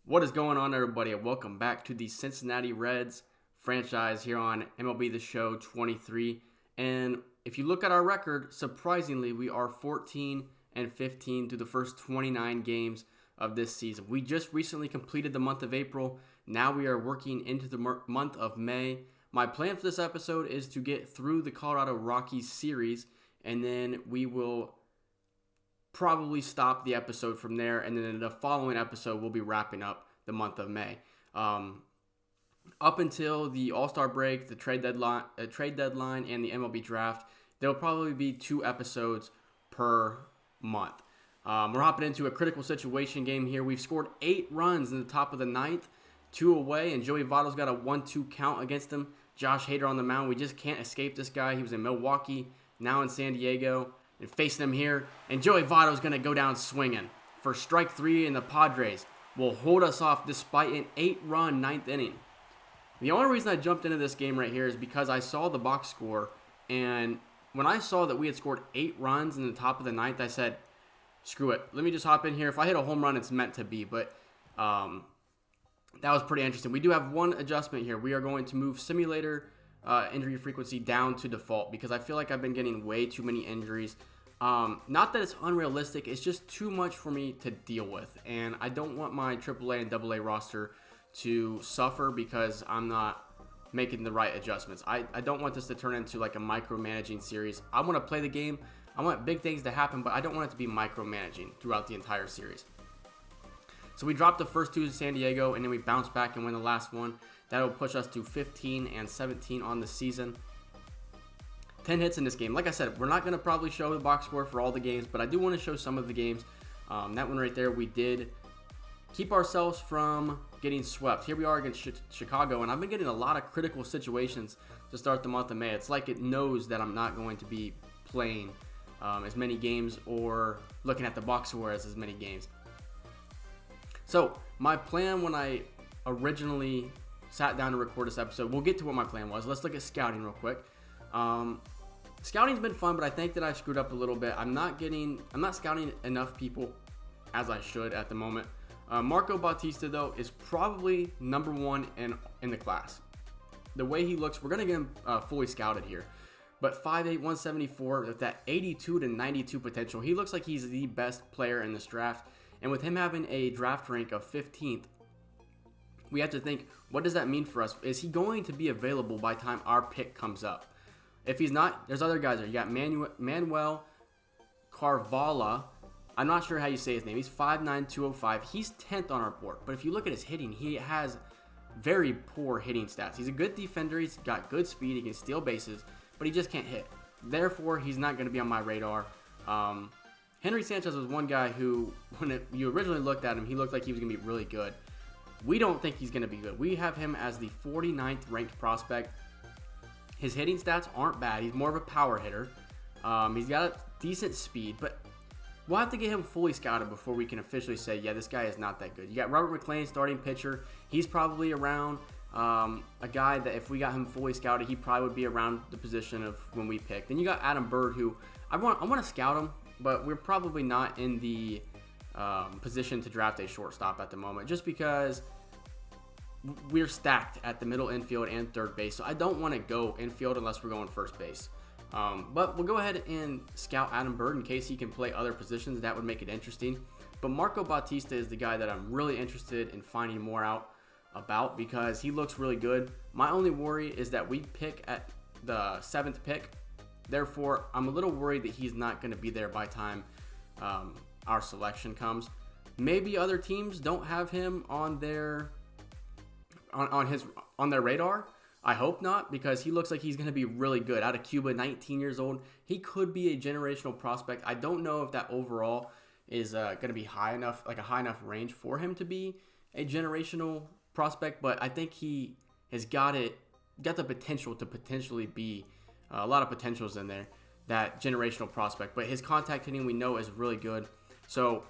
What is going on, everybody, and welcome back to the Cincinnati Reds franchise here on MLB The Show 23. And if you look at our record, surprisingly, we are 14-15 through the first 29 games of this season. We just recently completed the month of April. Now we are working into the month of May. My plan for this episode is to get through the Colorado Rockies series, and then we will probably stop the episode from there, and then in the following episode we'll be wrapping up the month of May. Up until the All-Star break, the trade deadline, and the MLB draft, there will probably be 2 episodes per month. We're hopping into a critical situation game here. We've scored 8 runs in the top of the 9th, 2 away, and Joey Votto's got a 1-2 count against him. Josh Hader on the mound. We just can't escape this guy. He was in Milwaukee, now in San Diego, and facing him here. And Joey Votto's going to go down swinging for strike 3, and the Padres will hold us off despite an 8-run 9th inning. The only reason I jumped into this game right here is because I saw the box score, and when I saw that we had scored 8 runs in the top of the 9th, I said, screw it. Let me just hop in here. If I hit a home run, it's meant to be. But that was pretty interesting. We do have one adjustment here. We are going to move simulator injury frequency down to default because I feel like I've been getting way too many injuries. Not that it's unrealistic. It's just too much for me to deal with. And I don't want my AAA and AA roster to suffer because I'm not making the right adjustments. I don't want this to turn into like a micromanaging series. I want to play the game. I want big things to happen, but I don't want it to be micromanaging throughout the entire series. So we dropped the first 2 to San Diego, and then we bounced back and win the last one. That will push us to 15-17 on the season. 10 hits in this game. Like I said, we're not going to probably show the box score for all the games, but I do want to show some of the games. That one right there, we did keep ourselves from getting swept. Here we are against Chicago, and I've been getting a lot of critical situations to start the month of May. It's like it knows that I'm not going to be playing as many games or looking at the box score as many games. So my plan when I originally sat down to record this episode, we'll get to what my plan was. Let's look at scouting real quick. Scouting's been fun, but I think that I screwed up a little bit. I'm not scouting enough people as I should at the moment. Marco Bautista, though, is probably number 1 in the class. The way he looks, we're going to get him fully scouted here. But 5'8", 174, with that 82 to 92 potential, he looks like he's the best player in this draft. And with him having a draft rank of 15th, we have to think, what does that mean for us? Is he going to be available by the time our pick comes up? If he's not, there's other guys there. You got Manuel Carvalho. I'm not sure how you say his name. He's 5'9", 205. He's 10th on our board. But if you look at his hitting, he has very poor hitting stats. He's a good defender. He's got good speed. He can steal bases, but he just can't hit. Therefore, he's not going to be on my radar. Henry Sanchez was one guy who, when you originally looked at him, he looked like he was going to be really good. We don't think he's going to be good. We have him as the 49th ranked prospect. His hitting stats aren't bad. He's more of a power hitter. He's got a decent speed, but we'll have to get him fully scouted before we can officially say, yeah, this guy is not that good. You got Robert McLean, starting pitcher. He's probably around a guy that if we got him fully scouted, he probably would be around the position of when we picked. Then you got Adam Bird, who I want to scout him, but we're probably not in the position to draft a shortstop at the moment, just because we're stacked at the middle infield and third base. So I don't want to go infield unless we're going first base. But we'll go ahead and scout Adam Bird in case he can play other positions. That would make it interesting. But Marco Bautista is the guy that I'm really interested in finding more out about because he looks really good. My only worry is that we pick at the 7th pick. Therefore, I'm a little worried that he's not going to be there by the time our selection comes. Maybe other teams don't have him on their radar. I hope not, because he looks like he's going to be really good. Out of Cuba, 19 years old. He could be a generational prospect. I don't know if that overall is going to be high enough, like a high enough range for him to be a generational prospect, but I think he has got the potential to potentially be a lot of potentials in there, that generational prospect. But his contact hitting we know is really good. So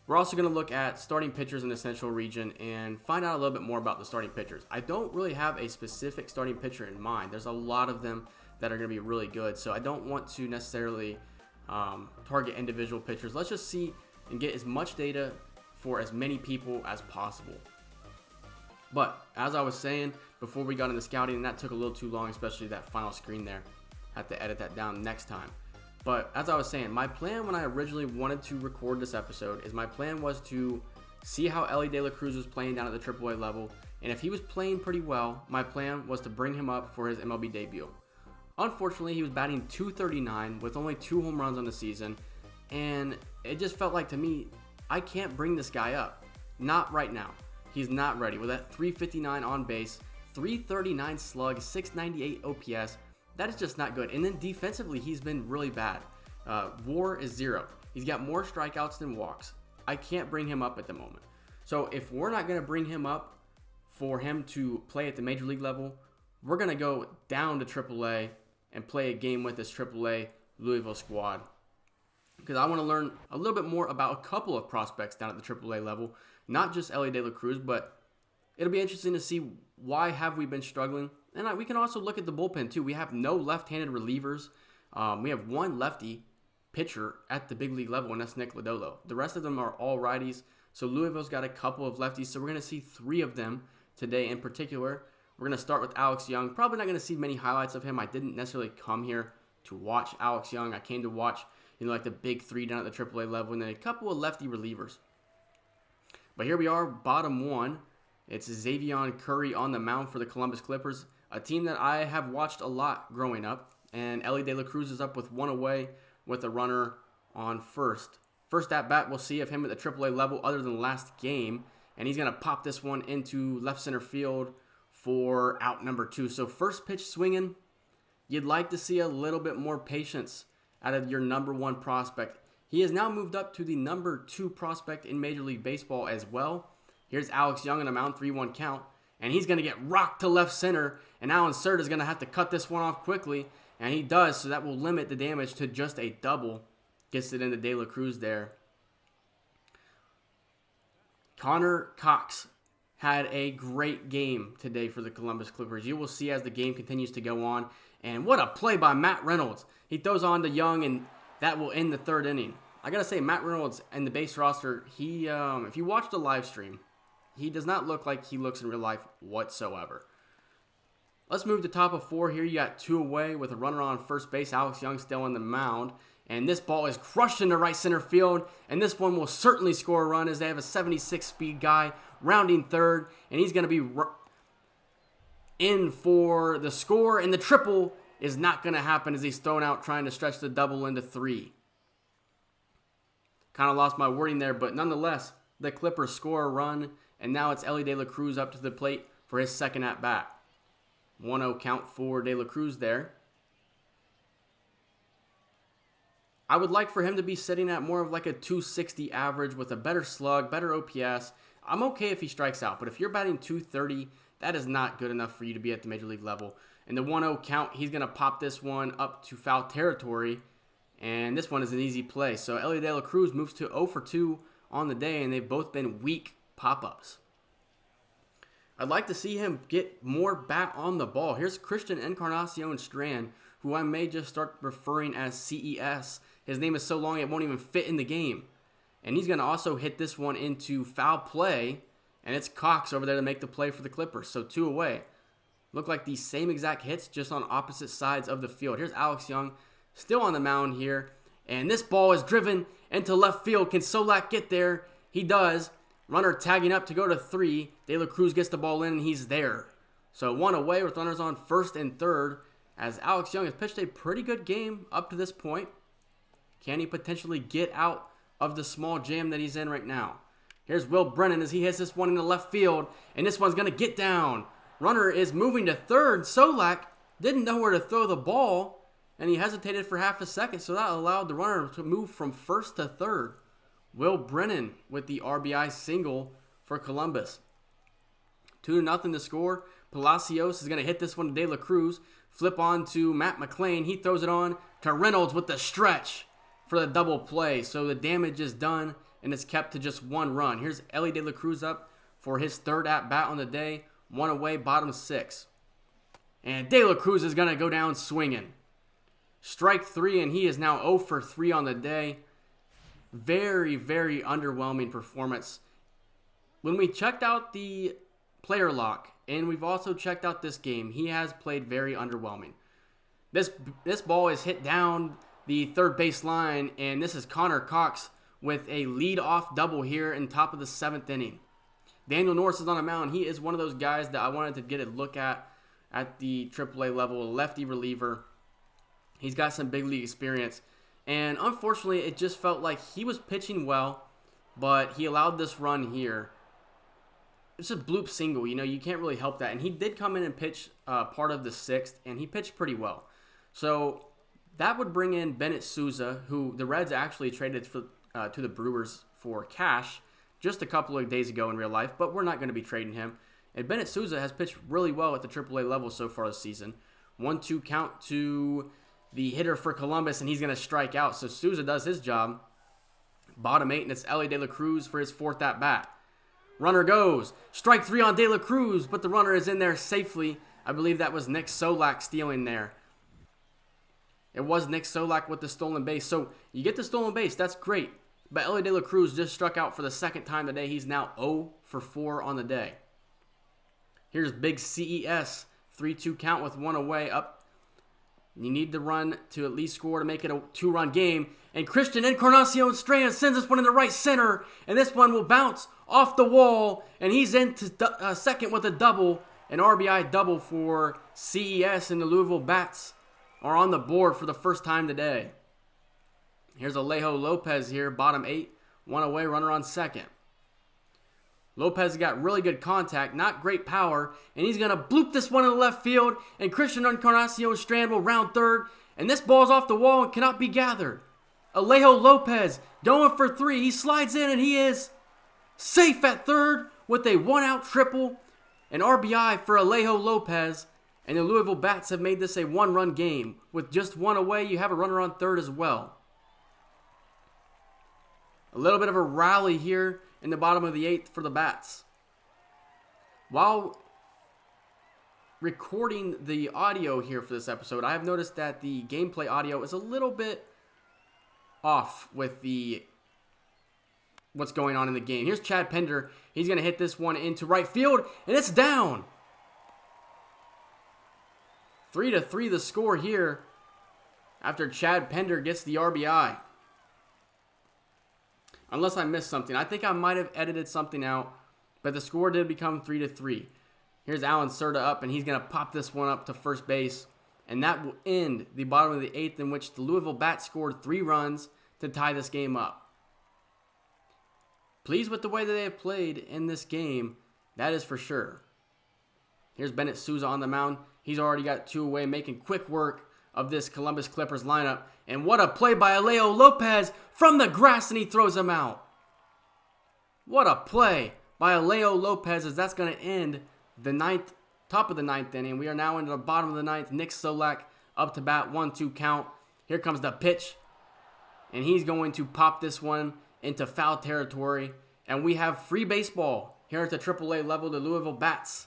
we're also going to look at starting pitchers in the Central region and find out a little bit more about the starting pitchers. I don't really have a specific starting pitcher in mind. There's a lot of them that are going to be really good. So I don't want to necessarily target individual pitchers. Let's just see and get as much data for as many people as possible. But as I was saying before we got into scouting, and that took a little too long, especially that final screen there. Have to edit that down next time. But as I was saying, my plan when I originally wanted to record this episode is my plan was to see how Elly De La Cruz was playing down at the AAA level. And if he was playing pretty well, my plan was to bring him up for his MLB debut. Unfortunately, he was batting .239 with only 2 home runs on the season. And it just felt like to me, I can't bring this guy up. Not right now. He's not ready. With that .359 on base, .339 slug, .698 OPS, that is just not good. And then defensively, he's been really bad. WAR is 0. He's got more strikeouts than walks. I can't bring him up at the moment. So if we're not going to bring him up for him to play at the major league level, we're going to go down to AAA and play a game with this AAA Louisville squad. Because I want to learn a little bit more about a couple of prospects down at the AAA level. Not just Elly De La Cruz, but it'll be interesting to see why have we been struggling. And we can also look at the bullpen too. We have no left-handed relievers. We have one lefty pitcher at the big league level, and that's Nick Lodolo. The rest of them are all righties. So Louisville's got a couple of lefties. So we're going to see 3 of them today in particular. We're going to start with Alex Young. Probably not going to see many highlights of him. I didn't necessarily come here to watch Alex Young. I came to watch, like the big 3 down at the AAA level, and then a couple of lefty relievers. But here we are, bottom 1. It's Xavier Curry on the mound for the Columbus Clippers, a team that I have watched a lot growing up. And Elly De La Cruz is up with 1 away with a runner on first. First at bat, we'll see of him at the AAA level other than last game. And he's going to pop this one into left center field for out number 2. So first pitch swinging, you'd like to see a little bit more patience out of your number 1 prospect. He has now moved up to the number 2 prospect in Major League Baseball as well. Here's Alex Young on the mound, 3-1 count. And he's going to get rocked to left center. And Alan Cert is going to have to cut this one off quickly. And he does, so that will limit the damage to just a double. Gets it into De La Cruz there. Connor Cox had a great game today for the Columbus Clippers. You will see as the game continues to go on. And what a play by Matt Reynolds. He throws on to Young, and that will end the 3rd inning. I got to say, Matt Reynolds and the base roster, he, if you watch the live stream, he does not look like he looks in real life whatsoever. Let's move to top of 4 here. You got 2 away with a runner on first base. Alex Young still on the mound. And this ball is crushed into right center field. And this one will certainly score a run as they have a 76 speed guy rounding third. And he's going to be in for the score. And the triple is not going to happen as he's thrown out trying to stretch the double into 3. Kind of lost my wording there, but nonetheless, the Clippers score a run. And now it's Elly De La Cruz up to the plate for his second at bat. 1-0 count for De La Cruz there. I would like for him to be sitting at more of like a 260 average with a better slug, better OPS. I'm okay if he strikes out, but if you're batting .230, that is not good enough for you to be at the major league level. And the 1-0 count, he's going to pop this one up to foul territory, and this one is an easy play. So Elly De La Cruz moves to 0 for 2 on the day, and they've both been weak pop-ups. I'd like to see him get more bat on the ball. Here's Christian Encarnacion Strand, who I may just start referring as CES. His name is so long it won't even fit in the game. And he's going to also hit this one into foul play, and it's Cox over there to make the play for the Clippers. So 2 away. Look like these same exact hits, just on opposite sides of the field. Here's Alex Young, still on the mound here. And this ball is driven into left field. Can Solak get there? He does. Runner tagging up to go to 3. De La Cruz gets the ball in, and he's there. So 1 away with runners on first and third, as Alex Young has pitched a pretty good game up to this point. Can he potentially get out of the small jam that he's in right now? Here's Will Brennan as he hits this one in the left field, and this one's going to get down. Runner is moving to third. Solak didn't know where to throw the ball, and he hesitated for half a second, so that allowed the runner to move from first to third. Will Brennan with the RBI single for Columbus. 2-0 to score. Palacios is going to hit this one to De La Cruz. Flip on to Matt McClain. He throws it on to Reynolds with the stretch for the double play. So the damage is done, and it's kept to just 1 run. Here's Elly De La Cruz up for his 3rd at-bat on the day. 1 away, bottom 6. And De La Cruz is going to go down swinging. Strike 3, and he is now 0 for 3 on the day. Very, very underwhelming performance when we checked out the player lock, and we've also checked out this game, he has played very underwhelming. This ball is hit down the third base line, and this is Connor Cox with a lead-off double here in top of the 7th inning. Daniel Norris is on a mound. He is one of those guys that I wanted to get a look at the AAA level, a lefty reliever. He's got some big league experience. And unfortunately, it just felt like he was pitching well, but he allowed this run here. It's a bloop single, you can't really help that. And he did come in and pitch part of the 6th, and he pitched pretty well. So that would bring in Bennett Sousa, who the Reds actually traded to the Brewers for cash just a couple of days ago in real life, but we're not going to be trading him. And Bennett Sousa has pitched really well at the AAA level so far this season. 1-2 count to the hitter for Columbus, and he's going to strike out. So Sousa does his job. Bottom 8, and it's Elly De La Cruz for his 4th at-bat. Runner goes. Strike 3 on De La Cruz, but the runner is in there safely. I believe that was Nick Solak stealing there. It was Nick Solak with the stolen base. So you get the stolen base. That's great. But Elly De La Cruz just struck out for the 2nd time today. He's now 0 for 4 on the day. Here's big CES. 3-2 count with 1 away. Up. You need the run to at least score to make it a 2-run game. And Christian Encarnacion Strand sends this one in the right center. And this one will bounce off the wall. And he's into second with a double. An RBI double for CES, and the Louisville Bats are on the board for the first time today. Here's Alejo Lopez here, bottom 8, 1 away, runner on second. Lopez got really good contact, not great power, and he's going to bloop this one in the left field, and Christian Encarnacion Strand will round third, and this ball's off the wall and cannot be gathered. Alejo Lopez going for 3. He slides in, and he is safe at third with a 1-out triple, an RBI for Alejo Lopez, and the Louisville Bats have made this a 1-run game. With just 1 away, you have a runner on third as well. A little bit of a rally here in the bottom of the 8th for the Bats. While recording the audio here for this episode, I have noticed that the gameplay audio is a little bit off with what's going on in the game. Here's Chad Pender. He's going to hit this one into right field, and it's down. 3-3 the score here after Chad Pender gets the RBI. Unless I missed something. I think I might have edited something out, but the score did become 3-3. Here's Alan Serta up, and he's going to pop this one up to first base. And that will end the bottom of the 8th, in which the Louisville Bats scored 3 runs to tie this game up. Pleased with the way that they have played in this game, that is for sure. Here's Bennett Sousa on the mound. He's already got 2 away, making quick work of this Columbus Clippers lineup. And what a play by Alejo Lopez from the grass, and he throws him out. What a play by Alejo Lopez, as that's going to end the top of the 9th inning. We are now into the bottom of the 9th. Nick Solak up to bat, 1-2 count. Here comes the pitch, and he's going to pop this one into foul territory. And we have free baseball here at the AAA level, the Louisville Bats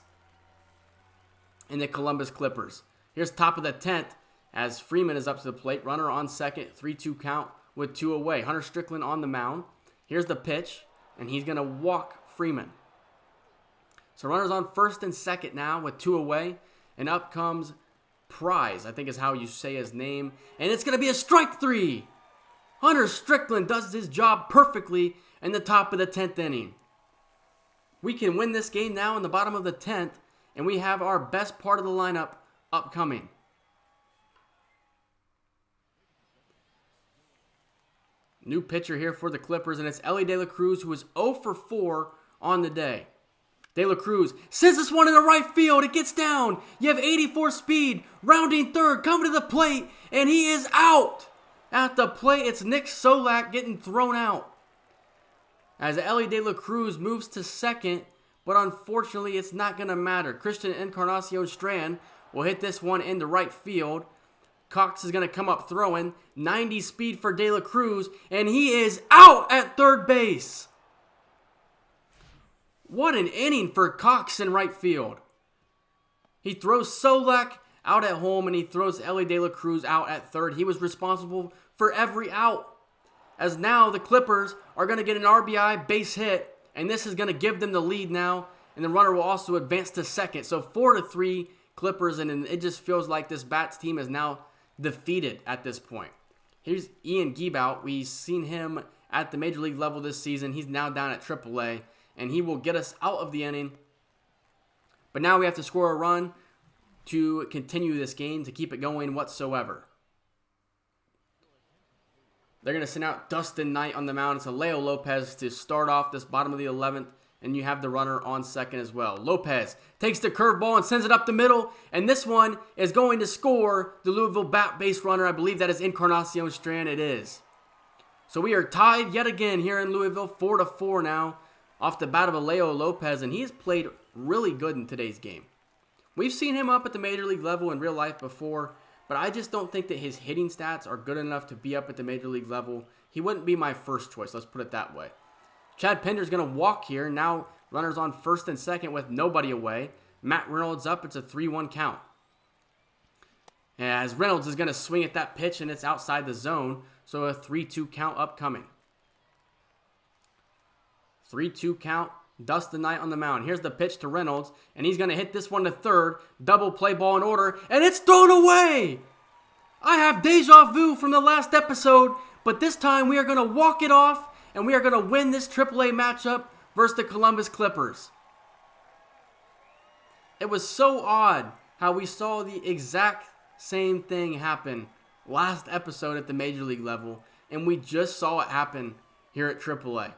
and the Columbus Clippers. Here's top of the 10th as Freeman is up to the plate. Runner on second, 3-2 count with 2 away. Hunter Strickland on the mound. Here's the pitch, and he's going to walk Freeman. So runners on first and second now with 2 away. And up comes Prize, I think is how you say his name. And it's going to be a strike 3. Hunter Strickland does his job perfectly in the top of the 10th inning. We can win this game now in the bottom of the 10th, and we have our best part of the lineup upcoming. New pitcher here for the Clippers, and it's Elly De La Cruz, who is 0 for 4 on the day. De La Cruz sends this one in the right field. It gets down. You have 84 speed, rounding third, coming to the plate, and he is out. At the plate, it's Nick Solak getting thrown out. As Elly De La Cruz moves to second, but unfortunately it's not going to matter. Christian Encarnacion Strand will hit this one into right field. Cox is going to come up throwing. 90 speed for De La Cruz, and he is out at third base. What an inning for Cox in right field. He throws Solak out at home, and he throws Elly De La Cruz out at third. He was responsible for every out. As now the Clippers are going to get an RBI base hit, and this is going to give them the lead now, and the runner will also advance to second. So 4-3 Clippers, and it just feels like this Bats team is now defeated at this point. Here's Ian Giebout. We've seen him at the Major League level this season. He's now down at AAA, and he will get us out of the inning. But now we have to score a run to continue this game, to keep it going whatsoever. They're going to send out Dustin Knight on the mound. It's Leo Lopez to start off this bottom of the 11th, and you have the runner on second as well. Lopez takes the curveball and sends it up the middle, and this one is going to score the Louisville bat base runner. I believe that is Encarnacion Strand. It is. So we are tied yet again here in Louisville, 4-4 now, off the bat of Leo Lopez, and he has played really good in today's game. We've seen him up at the Major League level in real life before, but I just don't think that his hitting stats are good enough to be up at the Major League level. He wouldn't be my first choice, let's put it that way. Chad Pinder's going to walk here. Now runners on first and second with nobody away. Matt Reynolds up. It's a 3-1 count. As Reynolds is going to swing at that pitch, and it's outside the zone, so a 3-2 count upcoming. 3-2 count. Dustin Knight on the mound. Here's the pitch to Reynolds, and he's going to hit this one to third. Double play ball in order, and it's thrown away. I have deja vu from the last episode, but this time we are going to walk it off, and we are going to win this AAA matchup versus the Columbus Clippers. It was so odd how we saw the exact same thing happen last episode at the Major League level, and we just saw it happen here at AAA.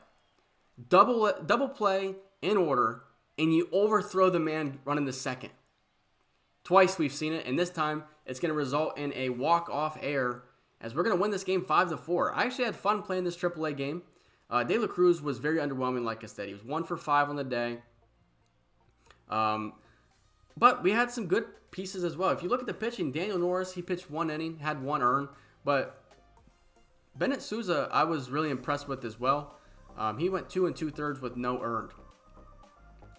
Double play in order, and you overthrow the man running the second. Twice we've seen it, and this time it's going to result in a walk-off error as we're going to win this game 5-4. I actually had fun playing this AAA game. De La Cruz was very underwhelming, like I said. He was 1 for 5 on the day. But we had some good pieces as well. If you look at the pitching, Daniel Norris, he pitched 1 inning, had 1 earned. But Bennett Sousa, I was really impressed with as well. He went 2 2/3 with no earned.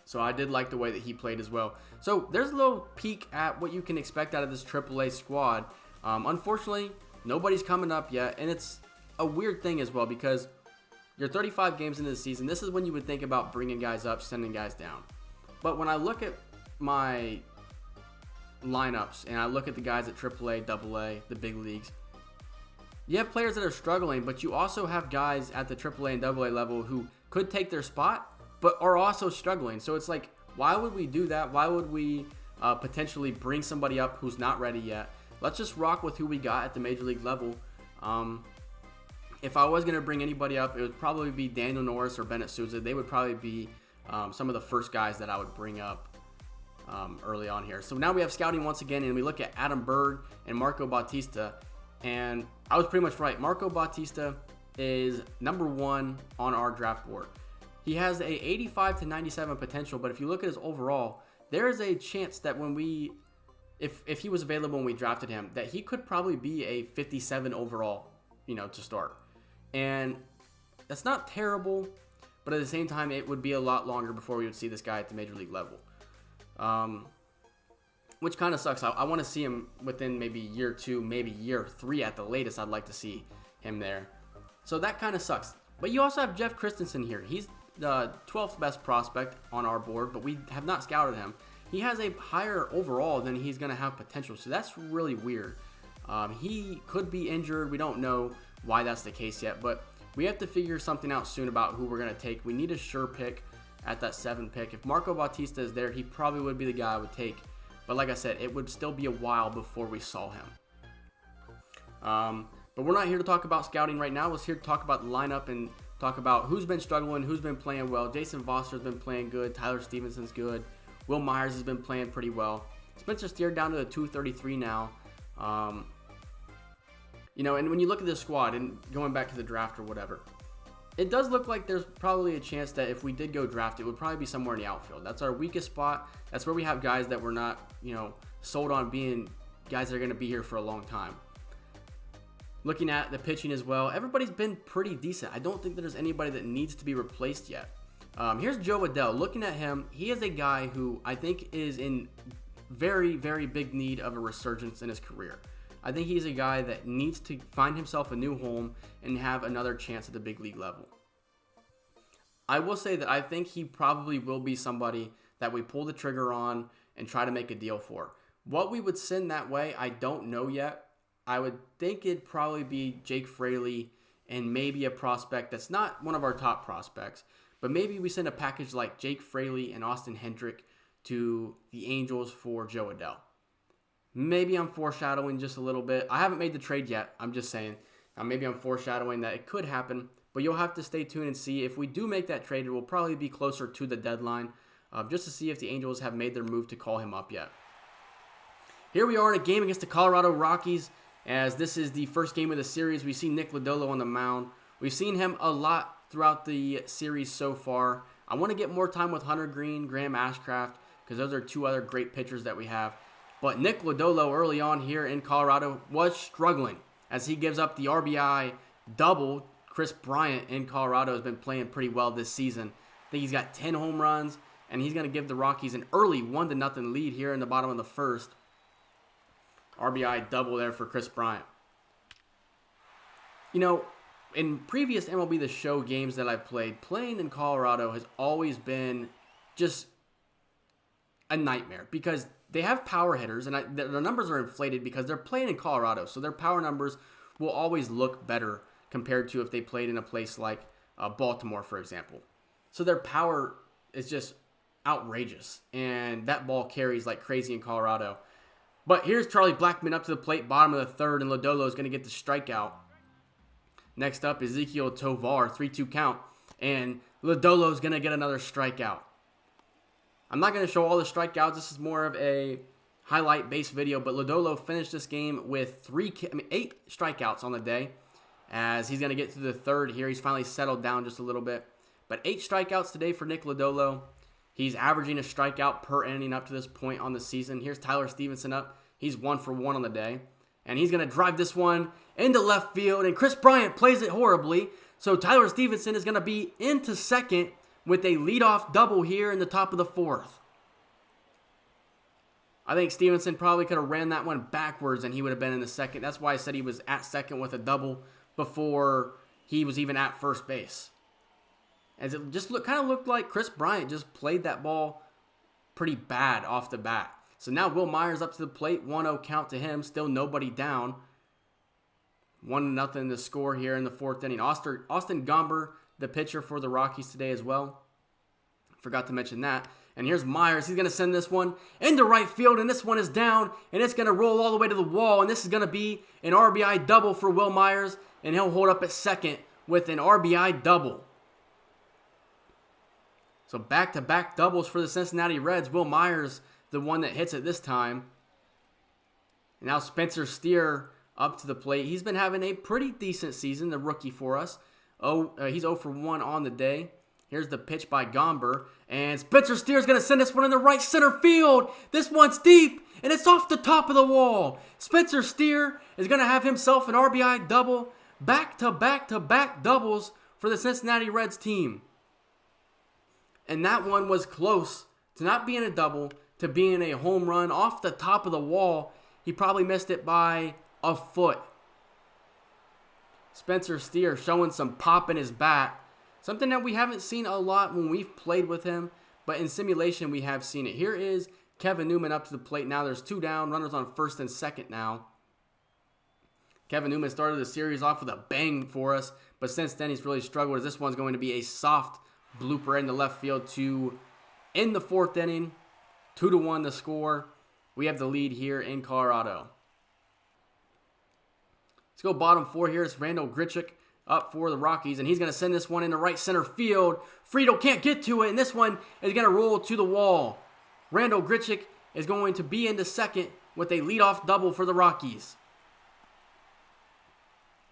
So I did like the way that he played as well. So there's a little peek at what you can expect out of this AAA squad. Unfortunately, nobody's coming up yet. And it's a weird thing as well because you're 35 games into the season. This is when you would think about bringing guys up, sending guys down. But when I look at my lineups and I look at the guys at AAA, AA, the big leagues, you have players that are struggling, but you also have guys at the AAA and AA level who could take their spot, but are also struggling. So it's like, why would we do that? Why would we potentially bring somebody up who's not ready yet? Let's just rock with who we got at the Major League level. If I was going to bring anybody up, it would probably be Daniel Norris or Bennett Sousa. They would probably be some of the first guys that I would bring up early on here. So now we have scouting once again, and we look at Adam Berg and Marco Bautista. And I was pretty much right. Marco Bautista is number 1 on our draft board. He has a 85 to 97 potential, but if you look at his overall, there is a chance that when if he was available when we drafted him, that he could probably be a 57 overall, to start. And that's not terrible, but at the same time, it would be a lot longer before we would see this guy at the Major League level. Which kind of sucks. I want to see him within maybe year 2, maybe year 3 at the latest. I'd like to see him there. So that kind of sucks. But you also have Jeff Christensen here. He's the 12th best prospect on our board, but we have not scouted him. He has a higher overall than he's going to have potential, so that's really weird. He could be injured. We don't know why that's the case yet, but we have to figure something out soon about who we're going to take. We need a sure pick at that 7 pick. If Marco Bautista is there, he probably would be the guy I would take. But like I said, it would still be a while before we saw him. But we're not here to talk about scouting right now. We're here to talk about the lineup and talk about who's been struggling, who's been playing well. Jason Foster's been playing good. Tyler Stevenson's good. Will Myers has been playing pretty well. Spencer Steer down to the 233 now. And when you look at this squad and going back to the draft or whatever, it does look like there's probably a chance that if we did go draft, it would probably be somewhere in the outfield. That's our weakest spot. That's where we have guys that we're not, sold on being guys that are going to be here for a long time. Looking at the pitching as well, everybody's been pretty decent. I don't think that there's anybody that needs to be replaced yet. Here's Joe Adell. Looking at him, he is a guy who I think is in very, very big need of a resurgence in his career. I think he's a guy that needs to find himself a new home and have another chance at the big league level. I will say that I think he probably will be somebody that we pull the trigger on and try to make a deal for. What we would send that way, I don't know yet. I would think it'd probably be Jake Fraley and maybe a prospect that's not one of our top prospects, but maybe we send a package like Jake Fraley and Austin Hendrick to the Angels for Joe Adell. Maybe I'm foreshadowing just a little bit. I haven't made the trade yet. I'm just saying. Maybe I'm foreshadowing that it could happen, but you'll have to stay tuned and see. If we do make that trade, it will probably be closer to the deadline, just to see if the Angels have made their move to call him up yet. Here we are in a game against the Colorado Rockies, as this is the first game of the series. We see Nick Lodolo on the mound. We've seen him a lot throughout the series so far. I want to get more time with Hunter Green, Graham Ashcraft, because those are two other great pitchers that we have. But Nick Lodolo early on here in Colorado was struggling as he gives up the RBI double. Chris Bryant in Colorado has been playing pretty well this season. I think he's got 10 home runs, and he's going to give the Rockies an early 1-0 lead here in the bottom of the first. RBI double there for Chris Bryant. You know, in previous MLB The Show games that I've played, playing in Colorado has always been just a nightmare because they have power hitters, and their numbers are inflated because they're playing in Colorado, so their power numbers will always look better compared to if they played in a place like Baltimore, for example. So their power is just outrageous, and that ball carries like crazy in Colorado. But here's Charlie Blackmon up to the plate, bottom of the third, and Lodolo is going to get the strikeout. Next up, Ezekiel Tovar, 3-2 count, and Lodolo is going to get another strikeout. I'm not going to show all the strikeouts. This is more of a highlight-based video, but Lodolo finished this game with 8 strikeouts on the day, as he's going to get to the third here. He's finally settled down just a little bit. But 8 strikeouts today for Nick Lodolo. He's averaging a strikeout per inning up to this point on the season. Here's Tyler Stevenson up. He's 1 for 1 on the day. And he's going to drive this one into left field. And Chris Bryant plays it horribly. So Tyler Stevenson is going to be into second with a leadoff double here in the top of the fourth. I think Stevenson probably could have ran that one backwards and he would have been in the second. That's why I said he was at second with a double before he was even at first base. As it just kind of looked like Chris Bryant just played that ball pretty bad off the bat. So now Will Myers up to the plate, 1-0 count to him, still nobody down. 1-0 the score here in the fourth inning. Austin Gomber, the pitcher for the Rockies today as well. Forgot to mention that. And here's Myers. He's going to send this one into right field, and this one is down, and it's going to roll all the way to the wall, and this is going to be an RBI double for Will Myers, and he'll hold up at second with an RBI double. So back-to-back doubles for the Cincinnati Reds. Will Myers, the one that hits it this time. And now Spencer Steer up to the plate. He's been having a pretty decent season, the rookie for us. He's 0 for 1 on the day. Here's the pitch by Gomber. And Spencer Steer is going to send this one in the right center field. This one's deep, and it's off the top of the wall. Spencer Steer is going to have himself an RBI double. Back-to-back-to-back doubles for the Cincinnati Reds team. And that one was close to not being a double, to being a home run off the top of the wall. He probably missed it by a foot. Spencer Steer showing some pop in his bat. Something that we haven't seen a lot when we've played with him, but in simulation we have seen it. Here is Kevin Newman up to the plate now. There's 2 down, runners on first and second now. Kevin Newman started the series off with a bang for us, but since then he's really struggled, as this one's going to be a soft blooper into left field to end the fourth inning. 2-1 the score. We have the lead here in Colorado. Let's go bottom 4 here. It's Randall Grichuk up for the Rockies, and he's going to send this one into right center field. Friedel can't get to it, and this one is going to roll to the wall. Randall Grichuk is going to be into second with a leadoff double for the Rockies.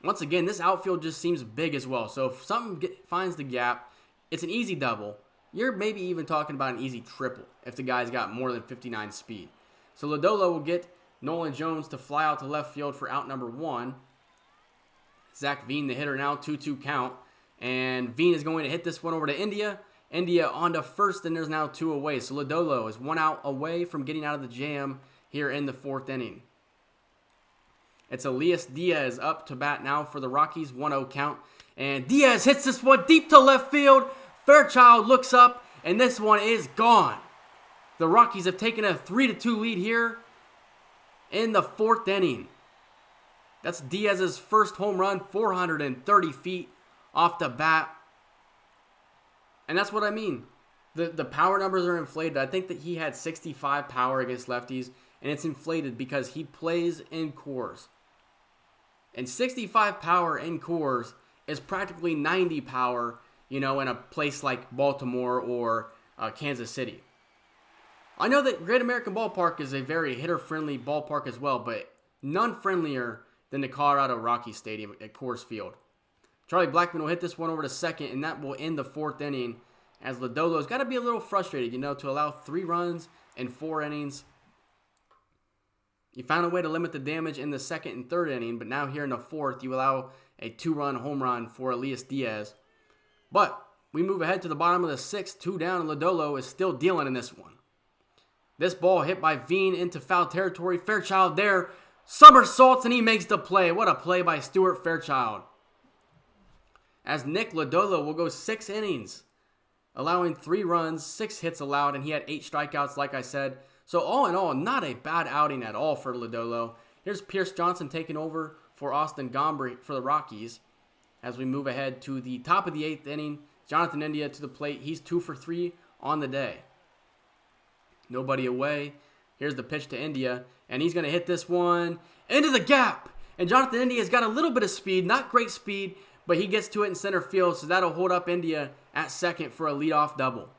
Once again, this outfield just seems big as well. So if something finds the gap, it's an easy double. You're maybe even talking about an easy triple if the guy's got more than 59 speed. So Lodolo will get Nolan Jones to fly out to left field for out number 1. Zach Veen, the hitter now, 2-2 count. And Veen is going to hit this one over to India. India on to first, and there's now 2 away. So Lodolo is 1 out away from getting out of the jam here in the fourth inning. It's Elias Diaz up to bat now for the Rockies, 1-0 count. And Diaz hits this one deep to left field. Fairchild looks up, and this one is gone. The Rockies have taken a 3-2 lead here in the 4th inning. That's Diaz's first home run, 430 feet off the bat. And that's what I mean. The power numbers are inflated. I think that he had 65 power against lefties, and it's inflated because he plays in Coors. And 65 power in Coors is practically 90 power, in a place like Baltimore or Kansas City. I know that Great American Ballpark is a very hitter-friendly ballpark as well, but none friendlier than the Colorado Rockies Stadium at Coors Field. Charlie Blackmon will hit this one over to second, and that will end the 4th inning, as Lodolo's got to be a little frustrated, to allow 3 runs in 4 innings. You found a way to limit the damage in the 2nd and 3rd inning, but now here in the 4th, you allow a 2-run home run for Elias Diaz. But we move ahead to the bottom of the 6th, 2 down, and Lodolo is still dealing in this one. This ball hit by Veen into foul territory. Fairchild there somersaults, and he makes the play. What a play by Stuart Fairchild. As Nick Lodolo will go 6 innings, allowing 3 runs, 6 hits allowed, and he had 8 strikeouts, like I said. So all in all, not a bad outing at all for Lodolo. Here's Pierce Johnson taking over for Austin Gomber for the Rockies. As we move ahead to the top of the 8th inning, Jonathan India to the plate. He's 2 for 3 on the day. Nobody away. Here's the pitch to India, and he's going to hit this one into the gap. And Jonathan India's got a little bit of speed, not great speed, but he gets to it in center field, so that'll hold up India at second for a leadoff double.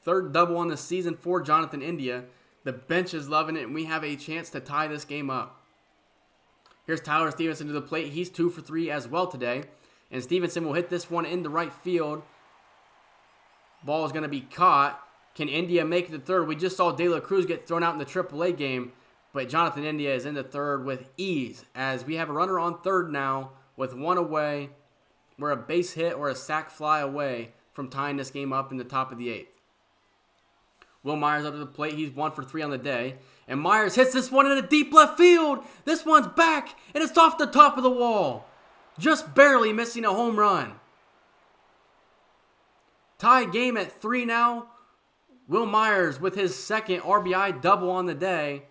3rd double on the season for Jonathan India. The bench is loving it, and we have a chance to tie this game up. Here's Tyler Stevenson to the plate. He's 2 for 3 as well today. And Stevenson will hit this one into right field. Ball is going to be caught. Can India make it to 3rd? We just saw De La Cruz get thrown out in the AAA game, but Jonathan India is in the 3rd with ease, as we have a runner on 3rd now with 1 away. We're a base hit or a sac fly away from tying this game up in the top of the 8th. Will Myers up to the plate. He's 1 for 3 on the day. And Myers hits this one in a deep left field. This one's back, and it's off the top of the wall. Just barely missing a home run. Tied game at 3 now. Will Myers with his 2nd RBI double on the day.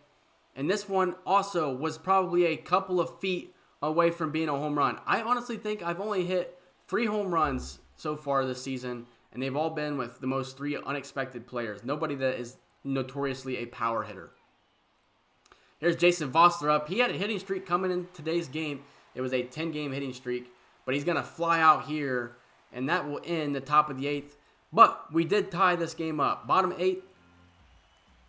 And this one also was probably a couple of feet away from being a home run. I honestly think I've only hit 3 home runs so far this season, and they've all been with the most 3 unexpected players. Nobody that is notoriously a power hitter. Here's Jason Vossler up. He had a hitting streak coming in today's game. It was a 10-game hitting streak, but he's going to fly out here, and that will end the top of the 8th. But we did tie this game up. Bottom 8,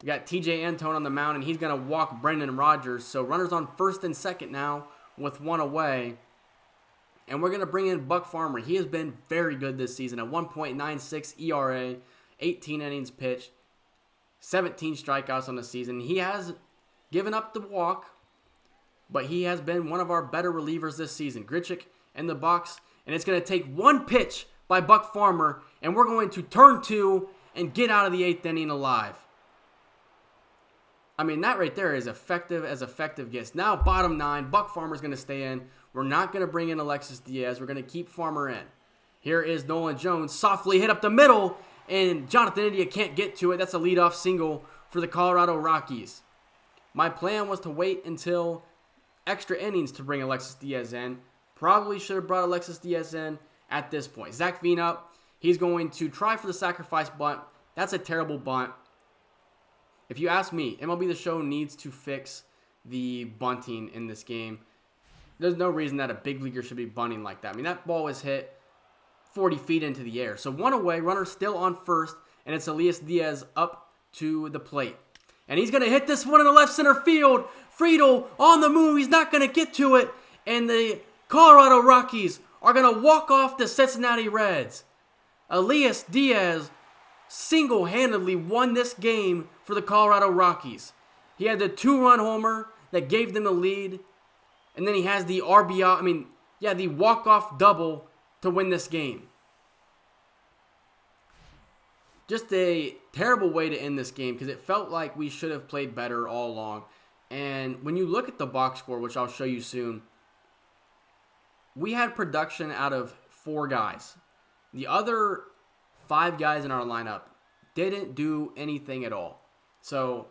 we got TJ Antone on the mound, and he's going to walk Brendan Rodgers. So runners on 1st and 2nd now with 1 away. And we're going to bring in Buck Farmer. He has been very good this season. A 1.96 ERA, 18 innings pitched, 17 strikeouts on the season. He has given up the walk, but he has been one of our better relievers this season. Grichuk in the box, and it's going to take 1 pitch by Buck Farmer, and we're going to turn 2 and get out of the 8th inning alive. I mean, that right there is effective as effective gets. Now, bottom 9, Buck Farmer's going to stay in. We're not going to bring in Alexis Diaz. We're going to keep Farmer in. Here is Nolan Jones, softly hit up the middle, and Jonathan India can't get to it. That's a leadoff single for the Colorado Rockies. My plan was to wait until extra innings to bring Alexis Diaz in. Probably should have brought Alexis Diaz in at this point. Zach Veen up. He's going to try for the sacrifice bunt. That's a terrible bunt. If you ask me, MLB The Show needs to fix the bunting in this game. There's no reason that a big leaguer should be bunting like that. I mean, that ball was hit 40 feet into the air. So 1 away, runner still on 1st, and it's Elias Diaz up to the plate. And he's going to hit this one in the left center field. Friedel on the move. He's not going to get to it. And the Colorado Rockies are going to walk off the Cincinnati Reds. Elias Diaz single-handedly won this game for the Colorado Rockies. He had the 2-run homer that gave them the lead. And then he has the the walk-off double to win this game. Just a terrible way to end this game because it felt like we should have played better all along. And when you look at the box score, which I'll show you soon, we had production out of 4 guys. The other 5 guys in our lineup didn't do anything at all. So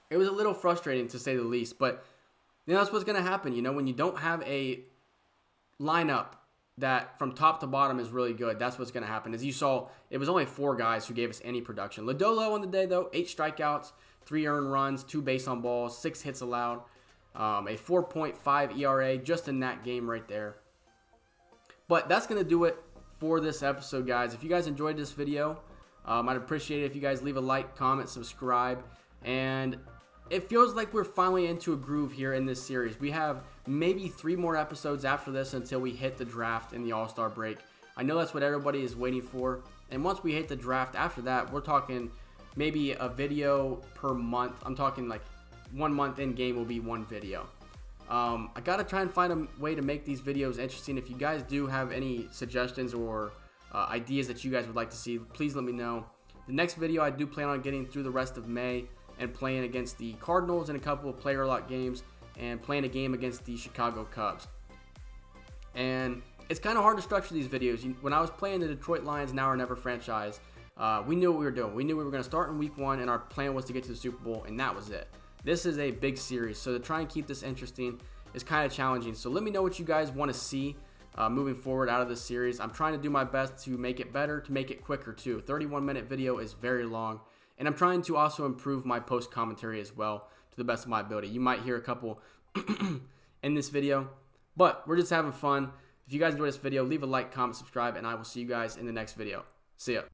it was a little frustrating to say the least, but that's what's going to happen. When you don't have a lineup that from top to bottom is really good, that's what's going to happen. As you saw, it was only 4 guys who gave us any production. Lodolo on the day, though, 8 strikeouts, 3 earned runs, 2 base on balls, 6 hits allowed, a 4.5 ERA just in that game right there. But that's going to do it for this episode, guys. If you guys enjoyed this video, I'd appreciate it if you guys leave a like, comment, subscribe, and it feels like we're finally into a groove here in this series. We have maybe 3 more episodes after this until we hit the draft and the All-Star break. I know that's what everybody is waiting for. And once we hit the draft, after that, we're talking maybe a video per month. I'm talking like 1 month in game will be 1 video. I got to try and find a way to make these videos interesting. If you guys do have any suggestions or ideas that you guys would like to see, please let me know. The next video I do plan on getting through the rest of May and playing against the Cardinals in a couple of player lock games and playing a game against the Chicago Cubs. And it's kind of hard to structure these videos. When I was playing the Detroit Lions Now or Never franchise, we knew what we were doing. We knew we were going to start in week 1 and our plan was to get to the Super Bowl, and that was it. This is a big series, so to try and keep this interesting is kind of challenging. So let me know what you guys want to see moving forward out of this series. I'm trying to do my best to make it better, to make it quicker too. 31-minute video is very long. And I'm trying to also improve my post commentary as well to the best of my ability. You might hear a couple in this video, but we're just having fun. If you guys enjoyed this video, leave a like, comment, subscribe, and I will see you guys in the next video. See ya.